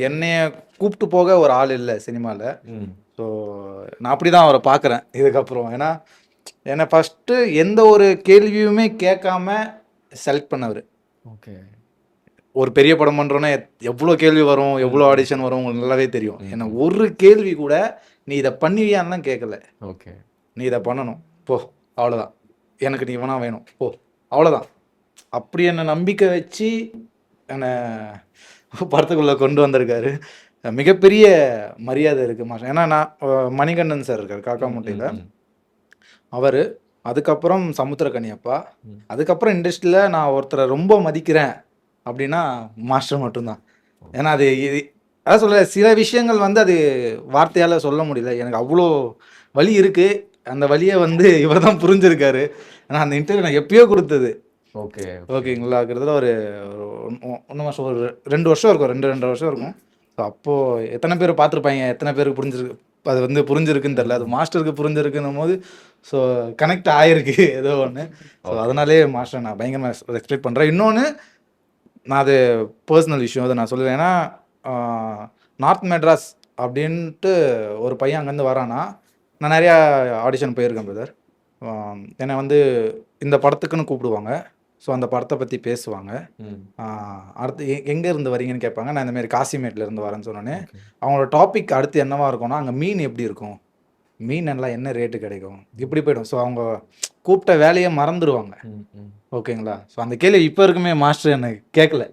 என்னைய கூப்பிட்டு போக ஒரு ஆள் இல்லை சினிமாவில். ம். ஸோ நான் அப்படி தான் அவரை பார்க்குறேன் இதுக்கப்புறம். ஏன்னா என்னை ஃபஸ்ட்டு எந்த ஒரு கேள்வியுமே கேட்காம செலக்ட் பண்ணவர். ஓகே. ஒரு பெரிய படம் பண்ணுறோன்னா எவ்வளோ கேள்வி வரும், எவ்வளோ ஆடிஷன் வரும் உங்களுக்கு நல்லாவே தெரியும். ஏன்னா ஒரு கேள்வி கூட நீ இதை பண்ணுவியான்னு தான் கேட்கல. ஓகே. நீ இதை பண்ணணும் போ, அவ்வளோதான். எனக்கு நீ இவனா வேணும் போ, அவ்வளோதான். அப்படி என்னை நம்பிக்கை வச்சு என்னை படத்துக்குள்ளே கொண்டு வந்திருக்காரு. மிகப்பெரிய மரியாதை இருக்குது மாஸ்டர். ஏன்னா நான் மணிகண்டன் சார் இருக்கார் காக்கா முட்டையில், அவர், அதுக்கப்புறம் சமுத்திரக்கனி அப்பா, அதுக்கப்புறம் இண்டஸ்ட்ரியில் நான் ஒருத்தரை ரொம்ப மதிக்கிறேன் அப்படின்னா மாஸ்டர் மட்டும்தான். ஏன்னா அது அதான் சொல்ல சில விஷயங்கள் வந்து அது வார்த்தையால் சொல்ல முடியல. எனக்கு அவ்வளோ வலி இருக்குது. அந்த வலியை வந்து இவர் தான் புரிஞ்சிருக்காரு. ஆனால் அந்த இன்டர்வியூ நான் எப்பயோ கொடுத்தது. ஓகே. ஓகேங்களா, கிட்டத்தட்ட ஒரு 1 வருஷம், ஒரு 2 வருஷம் இருக்கும், 2 வருஷம் இருக்கும். ஸோ அப்போது எத்தனை பேர் பார்த்துருப்பாங்க, எத்தனை பேருக்கு புரிஞ்சிருக்கு, அது வந்து புரிஞ்சிருக்குன்னு தெரில. அது மாஸ்டருக்கு புரிஞ்சிருக்குன்னும் போது ஸோ கனெக்ட் ஆகிருக்கு ஏதோ ஒன்று. ஸோ அதனாலே மாஸ்டர் நான் பயங்கரமாக ரெஸ்பெக்ட் பண்ணுறேன். இன்னொன்று நான் அது பர்சனல் விஷயம் அதை நான் சொல்லுவேன். ஏன்னா நார்த் மெட்ராஸ் அப்படின்ட்டு ஒரு பையன் அங்கேருந்து வரானா, நான் நிறையா ஆடிஷன் போயிருக்கேன் பிரதர். என்னை வந்து இந்த படத்துக்குன்னு கூப்பிடுவாங்க. ஸோ அந்த படத்தை பற்றி பேசுவாங்க. அடுத்து எங்கே இருந்து வரீங்கன்னு கேட்பாங்க. நான் இந்தமாரி காசிமேட்லேருந்து வரேன்னு சொன்னோன்னே அவங்களோட டாபிக் அடுத்து என்னவா இருக்கும்னா, அங்கே மீன் எப்படி இருக்கும், மீன் எல்லாம் என்ன ரேட்டு கிடைக்கும், இப்படி போய்டும். ஸோ அவங்க கூப்பிட்ட வேலையை மறந்துடுவாங்க. ஓகேங்களா. ஸோ அந்த கேள்வி இப்போ இருக்குமே மாஸ்டர் எனக்கு கேட்கல.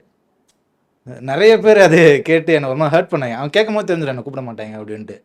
நிறைய பேர் அது கேட்டு என்னை ஒரு மாதிரி ஹர்ட் பண்ணாங்க. அவன் கேட்கும் போது தெரிஞ்சிடும் என்னை கூப்பிட மாட்டாங்க அப்படின்ட்டு.